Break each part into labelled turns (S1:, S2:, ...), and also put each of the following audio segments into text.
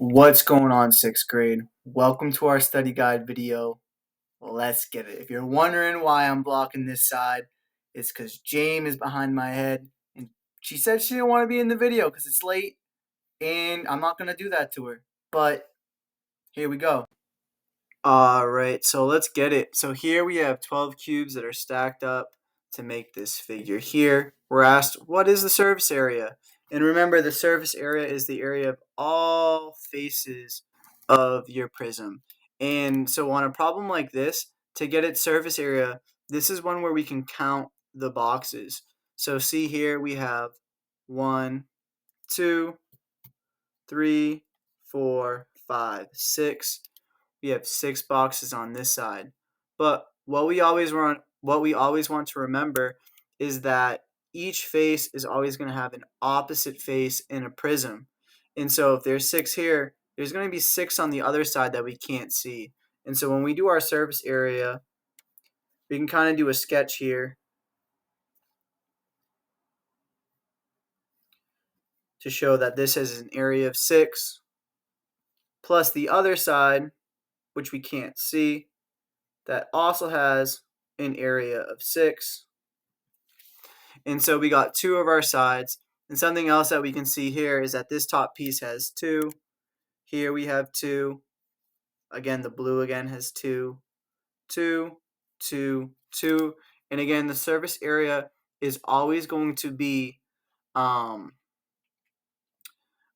S1: What's going on, sixth grade? Welcome to our study guide video. Let's get it. If you're wondering why I'm blocking this side, it's because Jane is behind my head and she said she didn't want to be in the video because it's late and I'm not going to do that to her. But here we go. Alright, so let's get it. So here we have 12 cubes that are stacked up to make this figure here. We're asked, what is the surface area? And remember, the surface area is the area of all faces of your prism. And so on a problem like this, to get its surface area, this is one where we can count the boxes. So see here we have 1, 2, 3, 4, 5, 6. We have 6 boxes on this side. But what we always want to remember is that each face is always going to have an opposite face in a prism. And so if there's 6 here, there's going to be 6 on the other side that we can't see. And so when we do our surface area, we can kind of do a sketch here to show that this is an area of 6 plus the other side, which we can't see, that also has an area of 6. And so we got 2 of our sides. And something else that we can see here is that this top piece has 2. Here we have 2. Again, the blue again has 2, 2, 2, 2. And again, the surface area is always going to be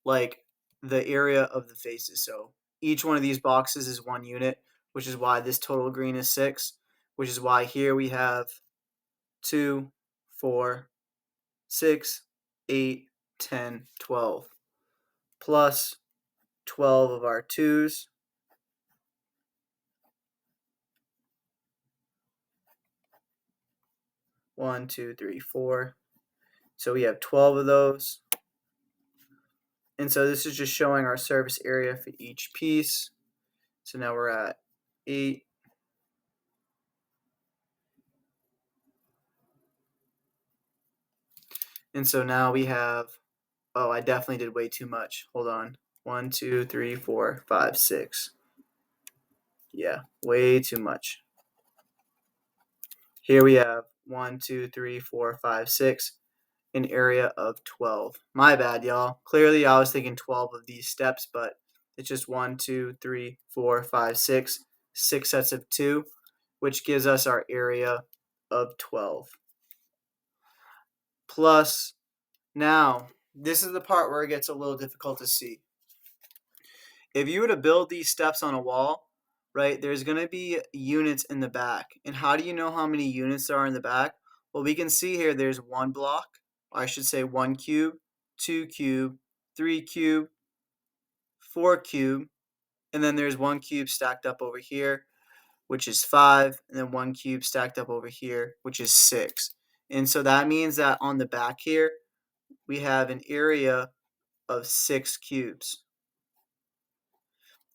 S1: like the area of the faces. So each one of these boxes is 1 unit, which is why this total green is 6, which is why here we have 2, 4, 6, 8, 10, 12, plus 12 of our 2's. One, two, three, 4. So we have 12 of those. And so this is just showing our surface area for each piece. So now we're at 8. And so now we have, oh, I definitely did way too much. Hold on. 1, 2, 3, 4, 5, 6. Yeah, way too much. Here we have 1, 2, 3, 4, 5, 6, an area of 12. My bad, y'all. Clearly, I was thinking 12 of these steps, but it's just 1, 2, 3, 4, 5, 6, 6 sets of 2, which gives us our area of 12. Plus, now, this is the part where it gets a little difficult to see. If you were to build these steps on a wall, right, there's going to be units in the back. And how do you know how many units there are in the back? Well, we can see here there's 1 block, or I should say 1 cube, 2 cube, 3 cube, 4 cube, and then there's 1 cube stacked up over here, which is 5, and then 1 cube stacked up over here, which is 6. And so that means that on the back here, we have an area of 6 cubes.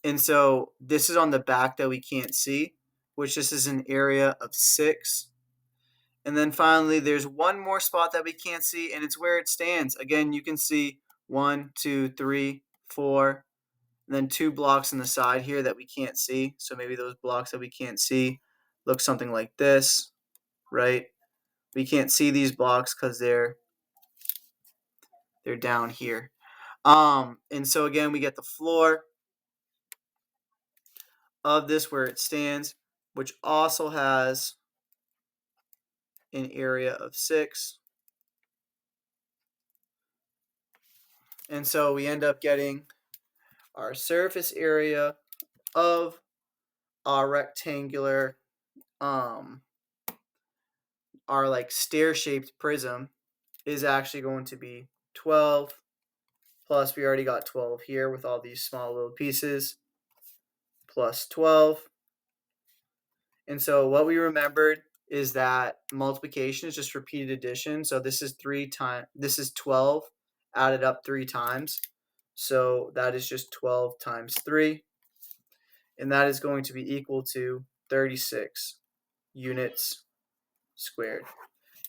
S1: And so this is on the back that we can't see, which this is an area of 6. And then finally, there's one more spot that we can't see, and it's where it stands. Again, you can see 1, 2, 3, 4, and then 2 blocks on the side here that we can't see. So maybe those blocks that we can't see look something like this, right? We can't see these blocks because they're down here. And so again, we get the floor of this where it stands, which also has an area of 6. And so we end up getting our surface area of our rectangular, our like stair-shaped prism is actually going to be 12, plus we already got 12 here with all these small little pieces, plus 12. And so what we remembered is that multiplication is just repeated addition. So this is 12 added up 3 times. So that is just 12 times 3. And that is going to be equal to 36 units squared.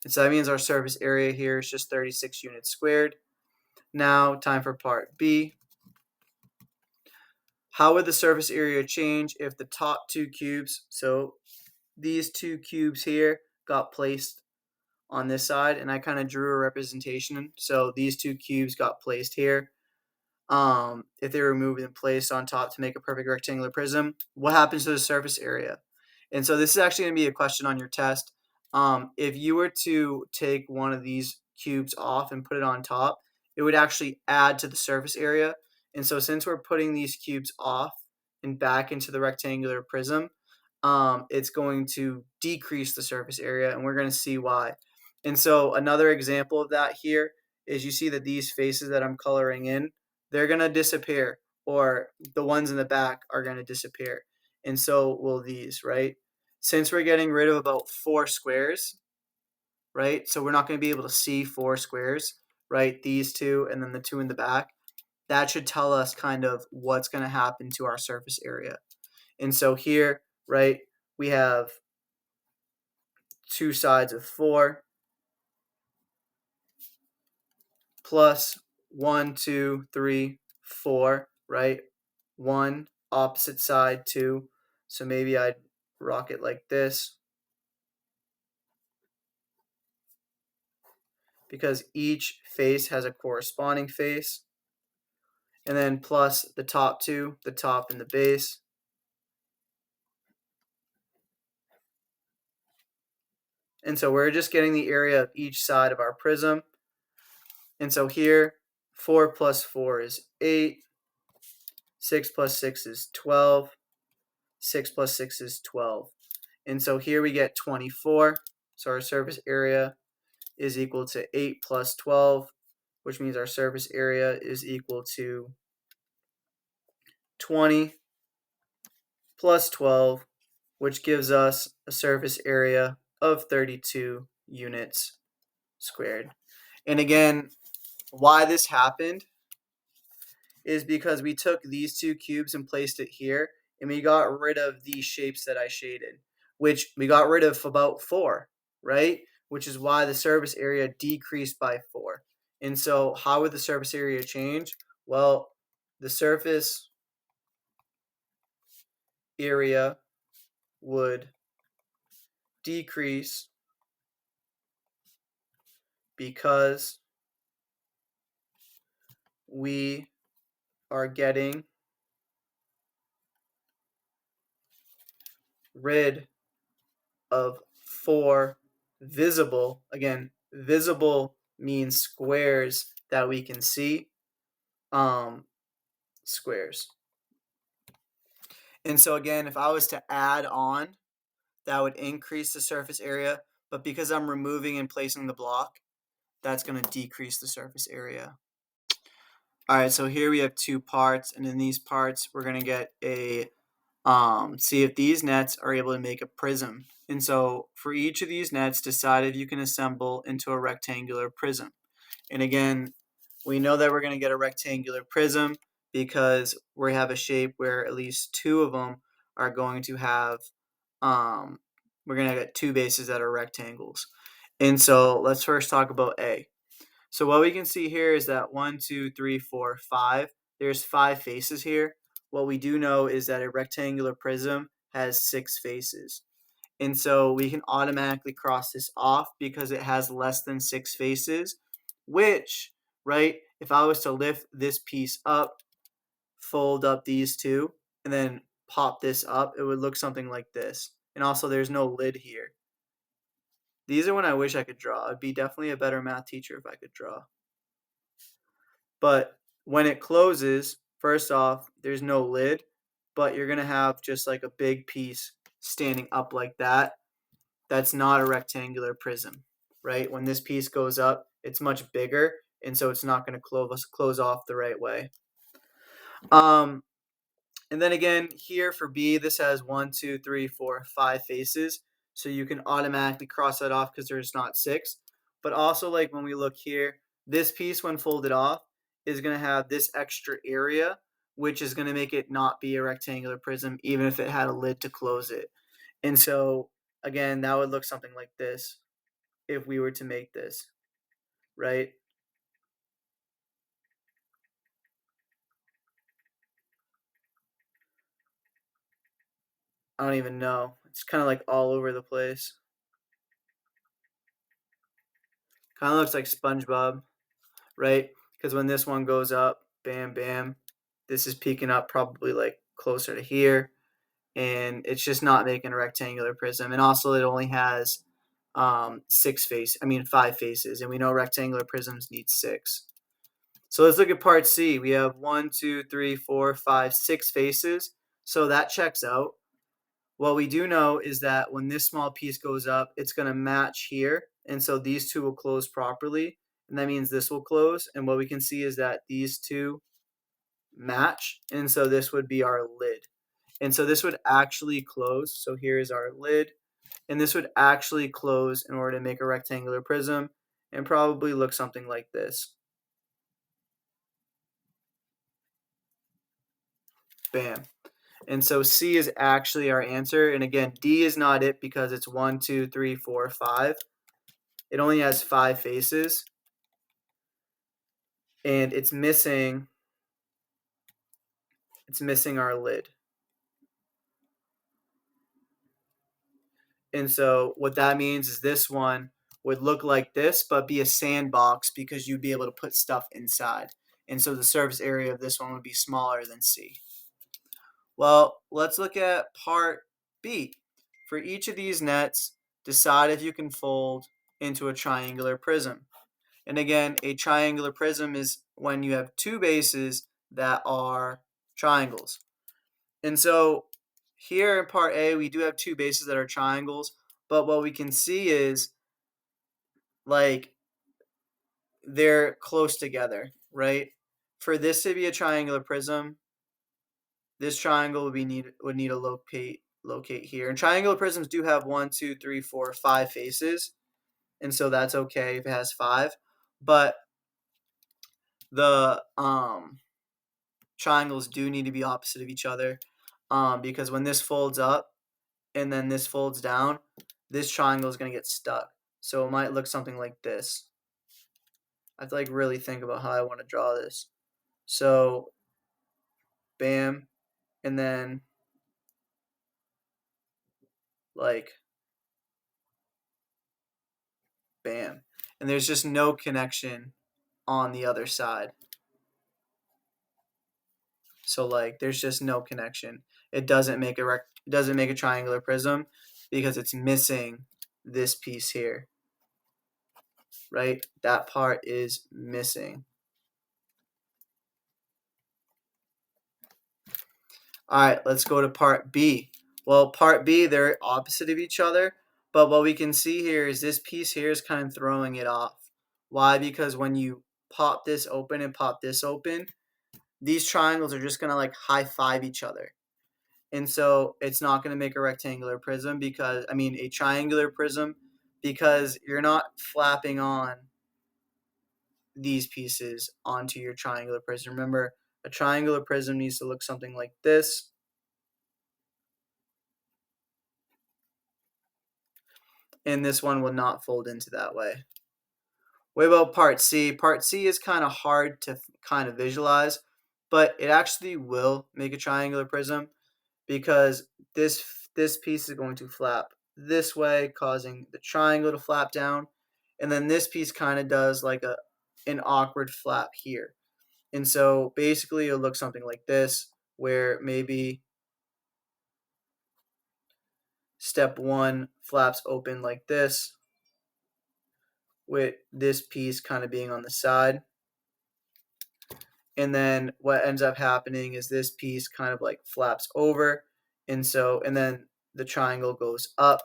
S1: And so that means our surface area here is just 36 units squared. Now, time for part B. how would the surface area change if the top two cubes, so these two cubes here, got placed on this side, and I kind of drew a representation. So these two cubes got placed here. If they were moved and placed on top to make a perfect rectangular prism, what happens to the surface area? And so this is actually going to be a question on your test. If you were to take one of these cubes off and put it on top, it would actually add to the surface area. And so since we're putting these cubes off and back into the rectangular prism, it's going to decrease the surface area, and we're going to see why. And so another example of that here is you see that these faces that I'm coloring in, they're going to disappear, or the ones in the back are going to disappear. And so will these, right? Since we're getting rid of about 4 squares, right? So we're not going to be able to see 4 squares, right? These two and then the two in the back. That should tell us kind of what's going to happen to our surface area. And so here, right, we have 2 sides of 4 plus 1, 2, 3, 4, right? 1, opposite side 2. So maybe I'd rock it like this, because each face has a corresponding face. And then plus the top 2, the top and the base. And so we're just getting the area of each side of our prism. And so here, 4 plus 4 is 8. 6 plus 6 is 12. 6 plus 6 is 12. And so here we get 24. So our surface area is equal to 8 plus 12, which means our surface area is equal to 20 plus 12, which gives us a surface area of 32 units squared. And again, why this happened is because we took these two cubes and placed it here, and we got rid of these shapes that I shaded, which we got rid of about 4, right? Which is why the surface area decreased by 4. And so how would the surface area change? Well, the surface area would decrease because we are getting rid of 4 visible, again, visible means squares that we can see, squares. And so again, if I was to add on, that would increase the surface area, but because I'm removing and placing the block, that's going to decrease the surface area. All right, so here we have 2 parts, and in these parts, we're going to get a see if these nets are able to make a prism. And so for each of these nets, decide if you can assemble into a rectangular prism. And again, we know that we're going to get a rectangular prism because we have a shape where at least 2 of them are going to have, we're going to get 2 bases that are rectangles. And so let's first talk about A. So what we can see here is that 1, 2, 3, 4, 5. There's 5 faces here. What we do know is that a rectangular prism has 6 faces. And so we can automatically cross this off because it has less than 6 faces, which, right, if I was to lift this piece up, fold up these two, and then pop this up, it would look something like this. And also there's no lid here. These are when I wish I could draw. I'd be definitely a better math teacher if I could draw. But when it closes, first off, there's no lid, but you're going to have just like a big piece standing up like that. That's not a rectangular prism, right? When this piece goes up, it's much bigger, and so it's not going to close off the right way. And then again, here for B, this has 1, 2, 3, 4, 5 faces. So you can automatically cross that off because there's not 6. But also, like when we look here, this piece, when folded off, is going to have this extra area, which is going to make it not be a rectangular prism, even if it had a lid to close it. And so, again, that would look something like this if we were to make this, right? I don't even know. It's kind of like all over the place. Kind of looks like SpongeBob, right? Because when this one goes up, bam, bam, this is peeking up probably like closer to here, and it's just not making a rectangular prism. And also, it only has 5 faces, and we know rectangular prisms need 6. So let's look at part C. We have 1, 2, 3, 4, 5, 6 faces. So that checks out. What we do know is that when this small piece goes up, it's going to match here. And so these two will close properly. And that means this will close. And what we can see is that these two match. And so this would be our lid. And so this would actually close. So here is our lid. And this would actually close in order to make a rectangular prism and probably look something like this. Bam. And so C is actually our answer. And again, D is not it because it's 1, 2, 3, 4, 5. It only has 5 faces. And it's missing our lid. And so what that means is this one would look like this, but be a sandbox because you'd be able to put stuff inside. And so the surface area of this one would be smaller than C. Well, let's look at part B. For each of these nets, decide if you can fold into a triangular prism. And again, a triangular prism is when you have 2 bases that are triangles. And so here in part A, we do have 2 bases that are triangles, but what we can see is like they're close together, right? For this to be a triangular prism, this triangle would need to locate here. And triangular prisms do have 1, 2, 3, 4, 5 faces, and so that's okay if it has 5. But the triangles do need to be opposite of each other, because when this folds up and then this folds down, this triangle is going to get stuck. So it might look something like this. I have to like really think about how I want to draw this. So bam, and then like bam. And there's just no connection on the other side. So like there's just no connection. It doesn't make a triangular prism because it's missing this piece here. Right? That part is missing. All right, let's go to part B. Well, part B, they're opposite of each other, but what we can see here is this piece here is kind of throwing it off. Why? Because when you pop this open and pop this open, these triangles are just going to like high five each other. And so it's not going to make a rectangular prism a triangular prism because you're not flapping on these pieces onto your triangular prism. Remember, a triangular prism needs to look something like this. And this one will not fold into that way. What about part C? Part C is kind of hard to kind of visualize, but it actually will make a triangular prism because this piece is going to flap this way, causing the triangle to flap down, and then this piece kind of does like an awkward flap here. And so basically it'll look something like this, where maybe step 1 flaps open like this, with this piece kind of being on the side. And then what ends up happening is this piece kind of like flaps over, and then the triangle goes up,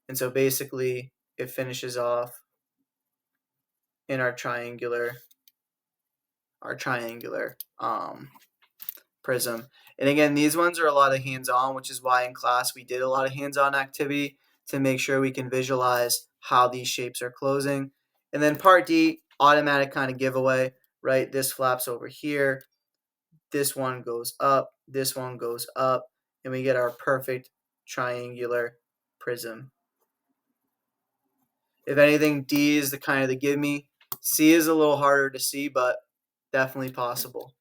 S1: and so basically it finishes off in our triangular prism. And again, these ones are a lot of hands-on, which is why in class we did a lot of hands-on activity to make sure we can visualize how these shapes are closing. And then part D, automatic kind of giveaway, right? This flaps over here, this one goes up, this one goes up, and we get our perfect triangular prism. If anything, D is the kind of the give me. C is a little harder to see, but definitely possible.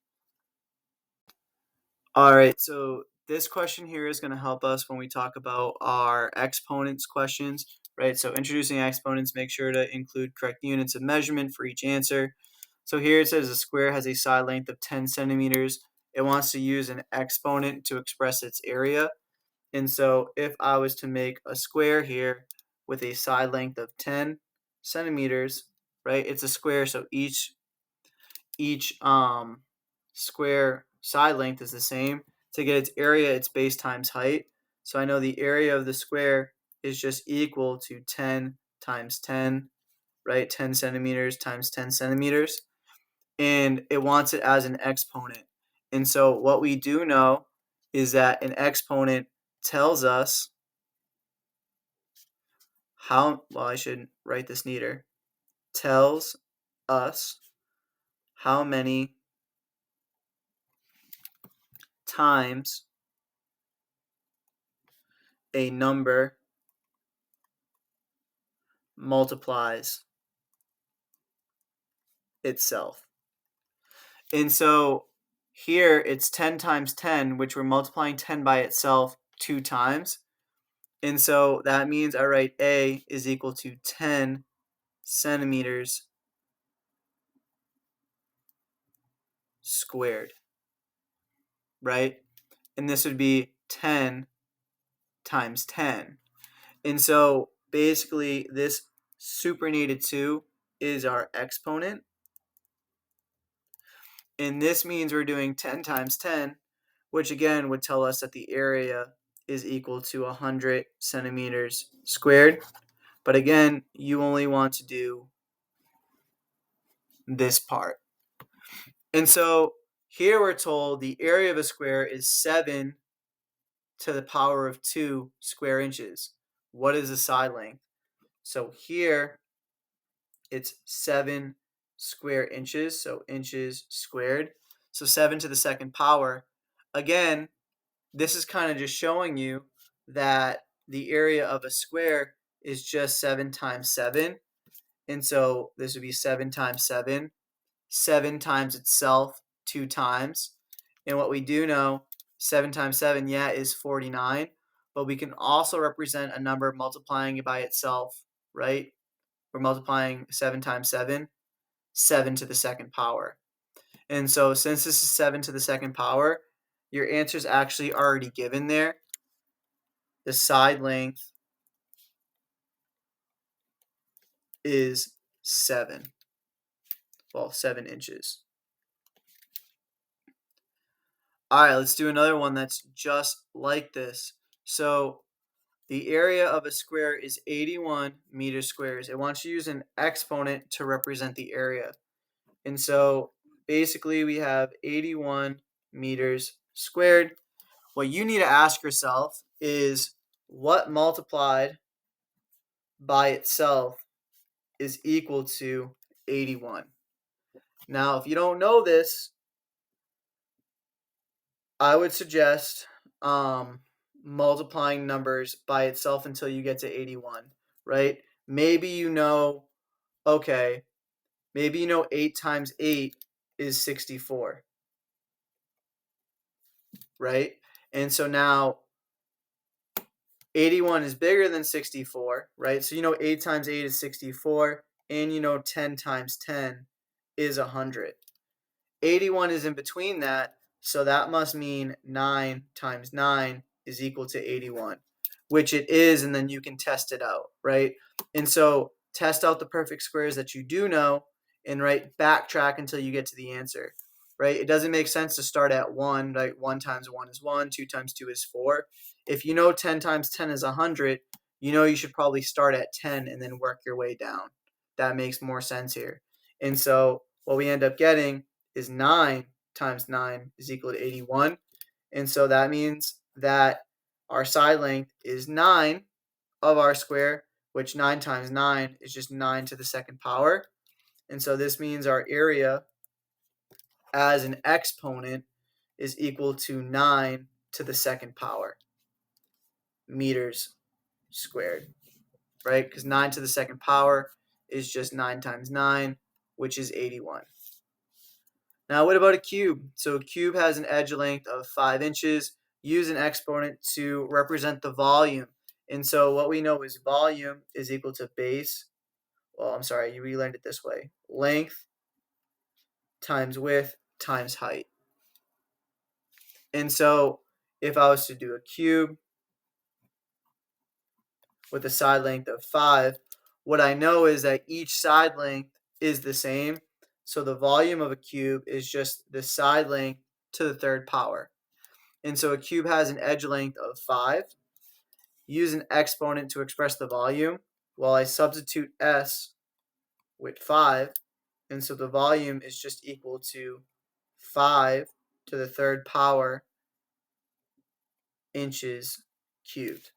S1: All right, so This question here is going to help us when we talk about our exponents questions, right? So introducing exponents, make sure to include correct units of measurement for each answer. So here it says a square has a side length of 10 centimeters. It wants to use an exponent to express its area. And so if I was to make a square here with a side length of 10 centimeters, right? It's a square, so each square side length is the same. To get its area, it's base times height. So I know the area of the square is just equal to 10 times 10, right? 10 centimeters times 10 centimeters. And it wants it as an exponent. And so what we do know is that an exponent tells us well, I should write this neater, tells us how many times a number multiplies itself. And so here it's 10 times 10, which we're multiplying 10 by itself 2 times. And so that means I write A is equal to 10 centimeters squared, right? And this would be 10 times 10. And so basically this supernated 2 is our exponent. And this means we're doing 10 times 10, which again would tell us that the area is equal to 100 centimeters squared. But again, you only want to do this part. And so here we're told the area of a square is 7 to the power of 2 square inches. What is the side length? So here it's 7 square inches, so inches squared. So 7 to the second power. Again, this is kind of just showing you that the area of a square is just 7 times 7. And so this would be 7 times 7. 7 times itself 2 times. And what we do know, 7 times 7, yeah, is 49. But we can also represent a number multiplying it by itself, right? We're multiplying 7 times 7, 7 to the second power. And so since this is 7 to the second power, your answer is actually already given there. The side length is 7. Well, 7 inches. All right, let's do another one that's just like this. So the area of a square is 81 meters squares. It wants you to use an exponent to represent the area. And so basically we have 81 meters squared. What you need to ask yourself is what multiplied by itself is equal to 81. Now, if you don't know this, I would suggest multiplying numbers by itself until you get to 81, right? Maybe you know, okay, maybe you know 8 times 8 is 64, right? And so now 81 is bigger than 64, right? So you know 8 times 8 is 64, and you know 10 times 10 is 100. 81 is in between that, so that must mean 9 times 9 is equal to 81, which it is, and then you can test it out, right? And so test out the perfect squares that you do know, and backtrack until you get to the answer, right? It doesn't make sense to start at 1, right? 1 times 1 is 1, 2 times 2 is 4. If you know 10 times 10 is 100, you know you should probably start at 10 and then work your way down. That makes more sense here. And so what we end up getting is 9 times 9 is equal to 81. And so that means that our side length is 9 of our square, which 9 times 9 is just 9 to the second power. And so this means our area as an exponent is equal to 9 to the second power meters squared, right? Because 9 to the second power is just 9 times 9, which is 81. Now, what about a cube? So a cube has an edge length of 5 inches. use an exponent to represent the volume. And so what we know is volume is equal to base. Well, I'm sorry, you relearned it this way. Length times width times height. And so if I was to do a cube with a side length of 5, what I know is that each side length is the same. So the volume of a cube is just the side length to the third power. And so a cube has an edge length of 5. Use an exponent to express the volume. Well, I substitute s with 5. And so the volume is just equal to 5 to the third power inches cubed,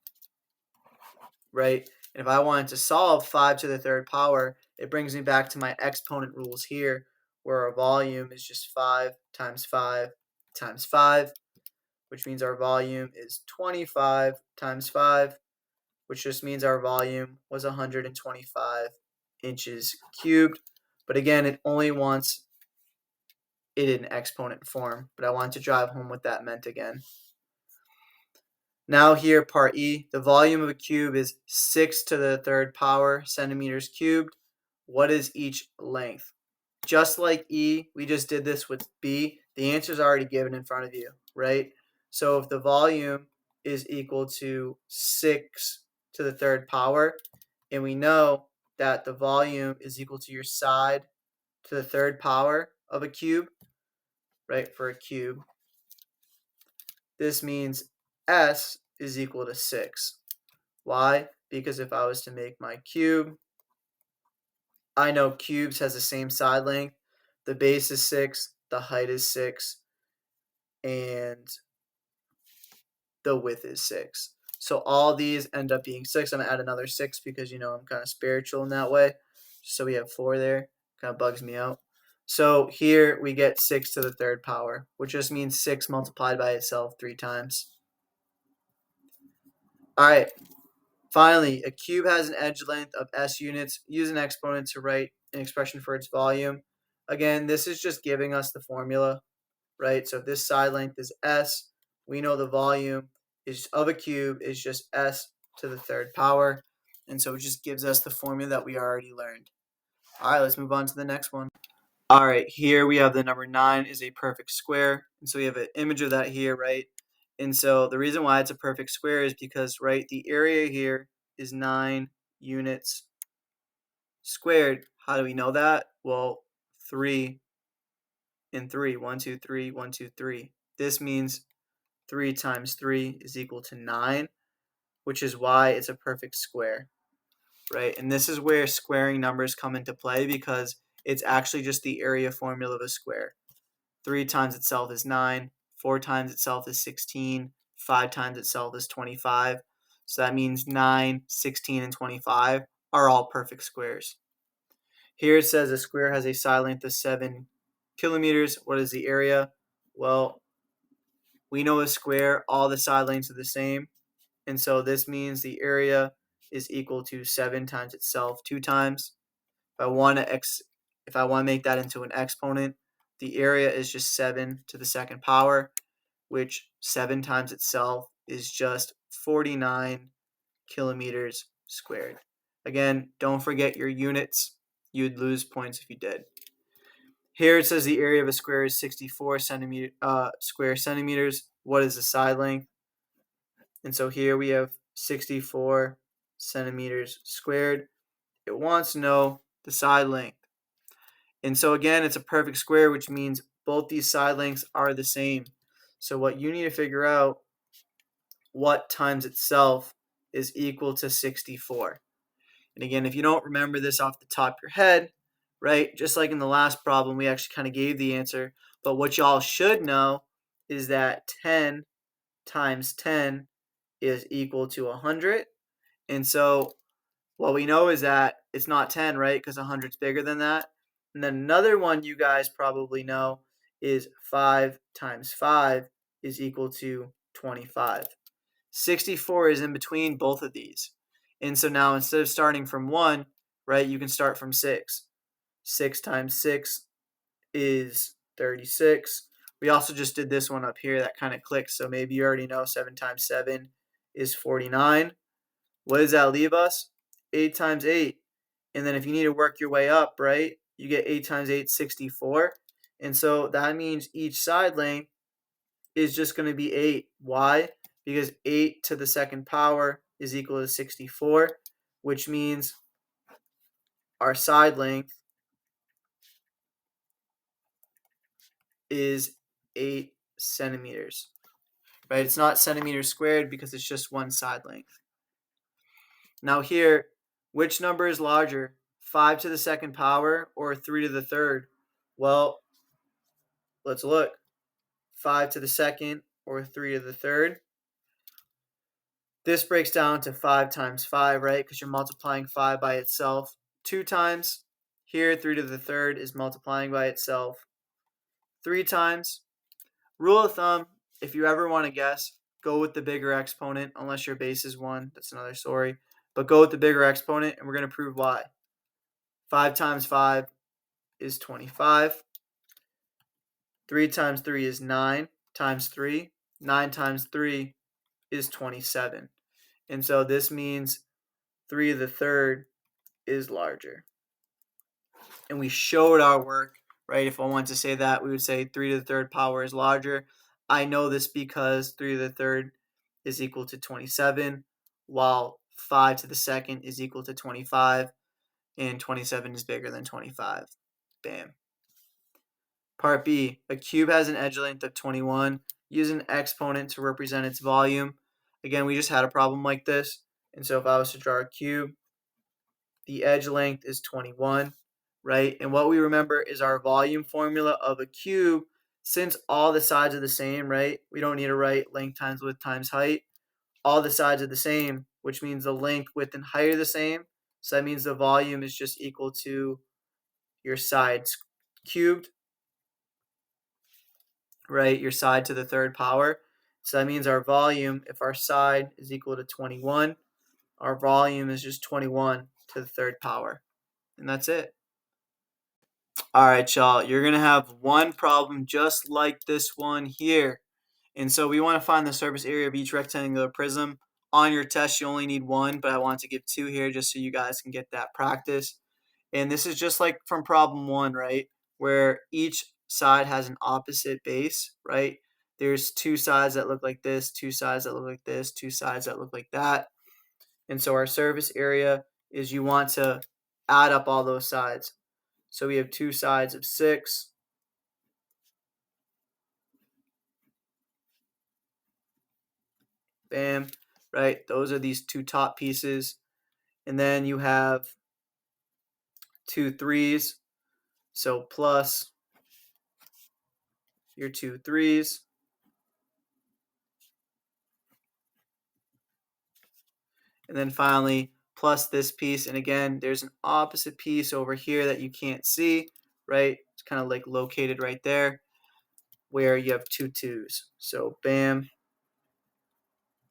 S1: right? And if I wanted to solve 5 to the third power, it brings me back to my exponent rules here, where our volume is just 5 times 5 times 5, which means our volume is 25 times 5, which just means our volume was 125 inches cubed. But again, it only wants it in exponent form, but I wanted to drive home what that meant again. Now here, part E, the volume of a cube is 6 to the third power centimeters cubed. What is each length? Just like E, we just did this with B. The answer is already given in front of you, right? So if the volume is equal to 6 to the third power, and we know that the volume is equal to your side to the third power of a cube, right, for a cube, this means S is equal to 6. Why? Because if I was to make my cube, I know cubes has the same side length. The base is 6, the height is 6, and the width is 6. So all these end up being 6. I'm going to add another 6 because, you know, I'm kind of spiritual in that way. So we have 4 there. Kind of bugs me out. So here we get 6 to the third power, which just means 6 multiplied by itself 3 times. All right. Finally, a cube has an edge length of s units. Use an exponent to write an expression for its volume. Again, this is just giving us the formula, right? So if this side length is s, we know the volume of a cube is just s to the third power. And so it just gives us the formula that we already learned. All right, let's move on to the next one. All right, here we have the number 9 is a perfect square. And so we have an image of that here, right? And so the reason why it's a perfect square is because, right, the area here is 9 units squared. How do we know that? Well, 3 and 3. 1, 2, 3, 1, 2, 3. This means 3 times 3 is equal to 9, which is why it's a perfect square, right? And this is where squaring numbers come into play because it's actually just the area formula of a square. 3 times itself is 9, 4 times itself is 16, 5 times itself is 25. So that means 9, 16, and 25 are all perfect squares. Here it says a square has a side length of 7 kilometers. What is the area? Well, we know a square, all the side lengths are the same. And so this means the area is equal to 7 times itself 2 times. If I want to make that into an exponent, the area is just 7 to the second power, which 7 times itself is just 49 kilometers squared. Again, don't forget your units. You'd lose points if you did. Here it says the area of a square is 64 square centimeters. What is the side length? And so here we have 64 centimeters squared. It wants to know the side length. And so again, it's a perfect square, which means both these side lengths are the same. So what you need to figure out, what times itself is equal to 64. And again, if you don't remember this off the top of your head, right, just like in the last problem, we actually kind of gave the answer. But what y'all should know is that 10 times 10 is equal to 100. And so what we know is that it's not 10, right, because 100 is bigger than that. And then another one you guys probably know is 5 times 5 is equal to 25. 64 is in between both of these. And so now instead of starting from 1, right, you can start from 6. 6 times 6 is 36. We also just did this one up here that kind of clicks, so maybe you already know 7 times 7 is 49. What does that leave us? 8 times 8. And then if you need to work your way up, right, you get 8 times 8, 64. And so that means each side length is just going to be 8. Why? Because 8 to the second power is equal to 64, which means our side length is 8 centimeters. Right? It's not centimeters squared because it's just one side length. Now here, which number is larger, 5 to the second power or 3 to the third? Well, let's look. 5 to the second or 3 to the third. This breaks down to 5 times 5, right? Because you're multiplying 5 by itself 2 times. Here, 3 to the third is multiplying by itself 3 times. Rule of thumb, if you ever want to guess, go with the bigger exponent, unless your base is 1. That's another story. But go with the bigger exponent, and we're going to prove why. 5 times 5 is 25. 3 times 3 is 9 times 3. 9 times 3 is 27. And so this means 3 to the third is larger. And we showed our work, right? If I wanted to say that, we would say 3 to the third power is larger. I know this because 3 to the third is equal to 27, while 5 to the second is equal to 25, and 27 is bigger than 25. Bam. Part B, a cube has an edge length of 21. Use an exponent to represent its volume. Again, we just had a problem like this. And so if I was to draw a cube, the edge length is 21, right? And what we remember is our volume formula of a cube. Since all the sides are the same, right? We don't need to write length times width times height. All the sides are the same, which means the length, width, and height are the same. So that means the volume is just equal to your sides cubed, right? Your side to the third power. So that means our volume, if our side is equal to 21, our volume is just 21 to the third power. And that's it. All right, y'all. You're going to have one problem just like this one here. And so we want to find the surface area of each rectangular prism. On your test, you only need one, but I want to give two here just so you guys can get that practice. And this is just like from problem one, right? Where each side has an opposite base, right? There's two sides that look like this, two sides that look like this, two sides that look like that. And so our surface area is you want to add up all those sides. So we have two sides of 6. Bam, right? Those are these two top pieces. And then you have 2 3s. So plus your 2 3s. And then finally, plus this piece. And again, there's an opposite piece over here that you can't see, right? It's kind of like located right there where you have 2 2s. So bam,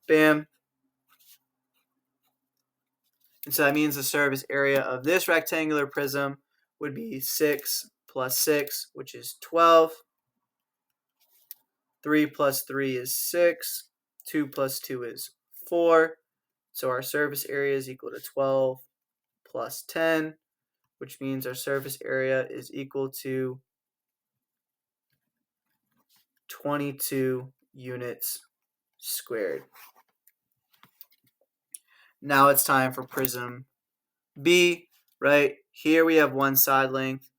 S1: bam. And so that means the surface area of this rectangular prism would be 6 plus 6, which is 12. 3 plus 3 is 6. 2 plus 2 is 4. So our surface area is equal to 12 plus 10, which means our surface area is equal to 22 units squared. Now it's time for prism B, right? Here we have one side length,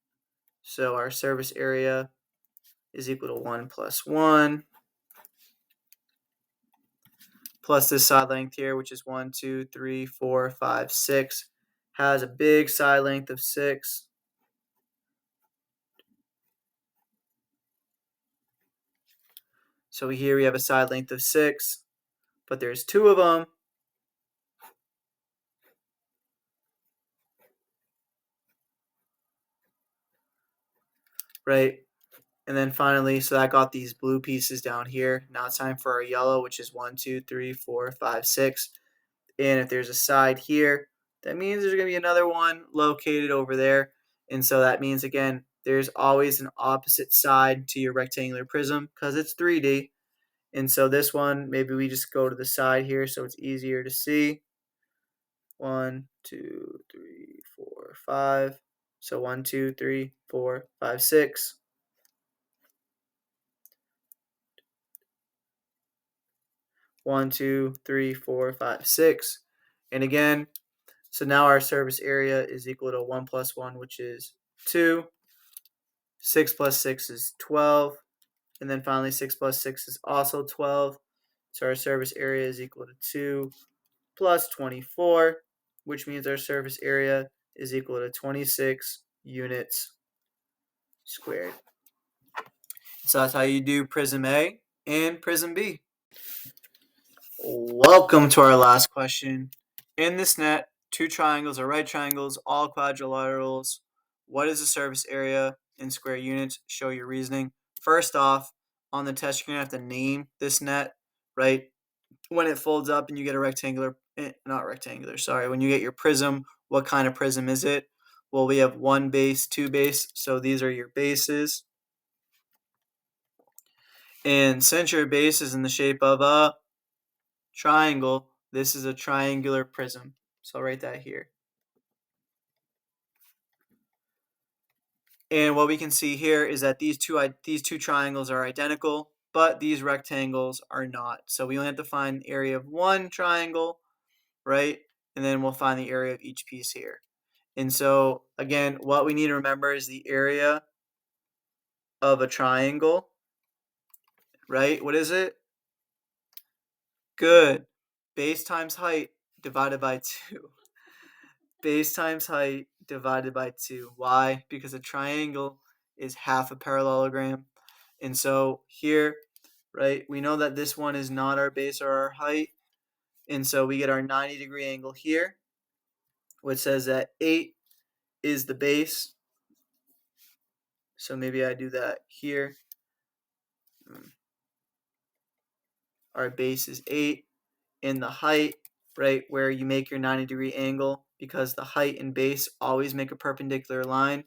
S1: so our surface area is equal to 1 plus 1, plus this side length here, which is 1, 2, 3, 4, 5, 6, has a big side length of 6. So here we have a side length of 6, but there's 2 of them. Right? And then finally, so that got these blue pieces down here. Now it's time for our yellow, which is 1, 2, 3, 4, 5, 6. And if there's a side here, that means there's going to be another one located over there. And so that means, again, there's always an opposite side to your rectangular prism because it's 3D. And so this one, maybe we just go to the side here so it's easier to see. 1, 2, 3, 4, 5. So 1, 2, 3, 4, 5, 6. 1, 2, 3, 4, 5, 6. And again, so now our surface area is equal to 1 plus 1, which is 2. 6 plus 6 is 12. And then finally, 6 plus 6 is also 12. So our surface area is equal to 2 plus 24, which means our surface area is equal to 26 units squared. So that's how you do prism A and prism B. Welcome to our last question. In this net, two triangles are right triangles, all quadrilaterals. What is the surface area in square units? Show your reasoning. First off, on the test, you're going to have to name this net, right? When it folds up and you get a rectangular, not rectangular, sorry, when you get your prism, what kind of prism is it? Well, we have one base, two base, so these are your bases. And since your base is in the shape of a triangle, this is a triangular prism. So I'll write that here. And what we can see here is that these two triangles are identical, but these rectangles are not. So we only have to find the area of one triangle, right? And then we'll find the area of each piece here. And so again, what we need to remember is the area of a triangle, right? What is it? Good. Base times height divided by 2. Base times height divided by 2. Why? Because a triangle is half a parallelogram. And so here, right, we know that this one is not our base or our height. And so we get our 90-degree angle here, which says that 8 is the base. So maybe I do that here. Our base is 8. And the height, right, where you make your 90-degree angle, because the height and base always make a perpendicular line,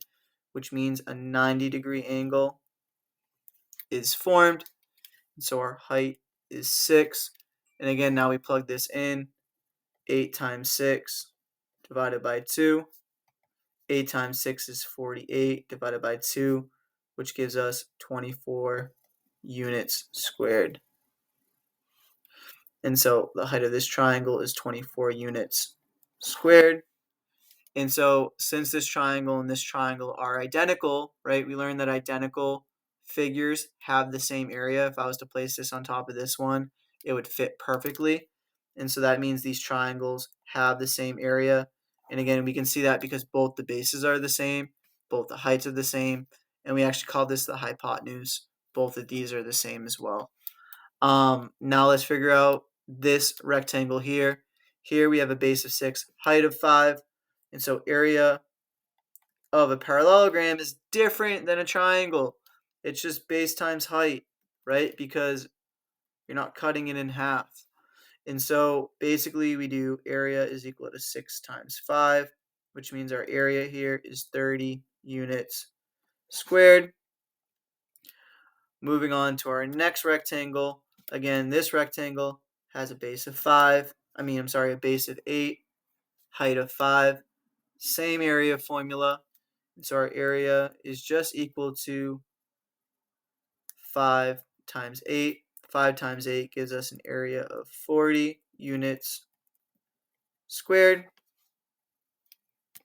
S1: which means a 90-degree angle is formed. And so our height is 6. And again, now we plug this in. 8 times 6 divided by 2. 8 times 6 is 48 divided by 2, which gives us 24 units squared. And so the height of this triangle is 24 units squared. And so since this triangle and this triangle are identical, right, we learned that identical figures have the same area. If I was to place this on top of this one, it would fit perfectly. And so that means these triangles have the same area. And again, we can see that because both the bases are the same, both the heights are the same, and we actually call this the hypotenuse. Both of these are the same as well. Now let's figure out this rectangle here. Here we have a base of 6, height of 5. And so area of a parallelogram is different than a triangle. It's just base times height, right? Because you're not cutting it in half. And so basically we do area is equal to 6 times 5, which means our area here is 30 units squared. Moving on to our next rectangle. Again, this rectangle has a base of 5. A base of 8, height of 5. Same area formula. So our area is just equal to 5 times 8. 5 times 8 gives us an area of 40 units squared.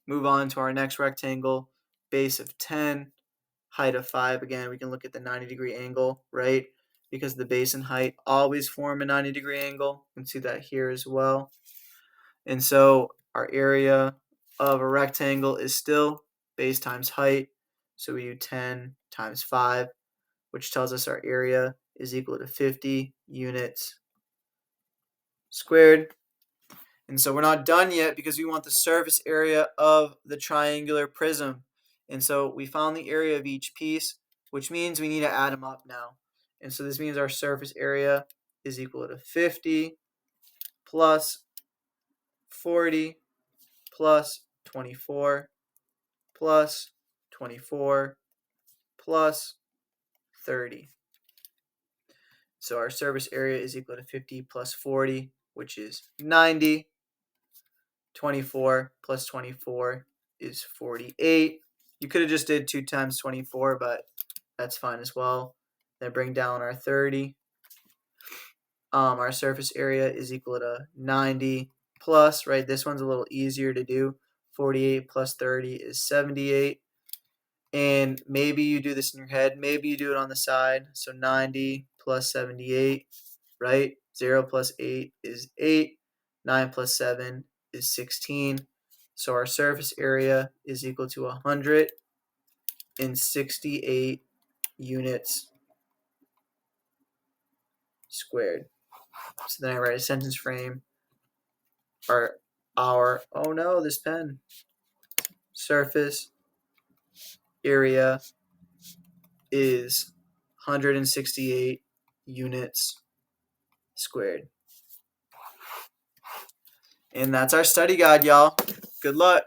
S1: Move on to our next rectangle. Base of 10, height of 5. Again, we can look at the 90-degree angle, right? Because the base and height always form a 90-degree angle. You can see that here as well. And so our area of a rectangle is still base times height. So we do 10 times 5, which tells us our area is equal to 50 units squared. And so we're not done yet because we want the surface area of the triangular prism. And so we found the area of each piece, which means we need to add them up now. And so this means our surface area is equal to 50 plus 40 plus 24 plus 24 plus 30. So our surface area is equal to 50 plus 40, which is 90. 24 plus 24 is 48. You could have just did 2 times 24, but that's fine as well. Then bring down our 30. Our surface area is equal to 90 plus, right? This one's a little easier to do. 48 plus 30 is 78. And maybe you do this in your head. Maybe you do it on the side. So 90 plus 78, right? 0 plus 8 is 8. 9 plus 7 is 16. So our surface area is equal to 168 units squared. So then I write a sentence frame. Oh no, this pen. Surface area is 168 units squared. And that's our study guide, y'all. Good luck.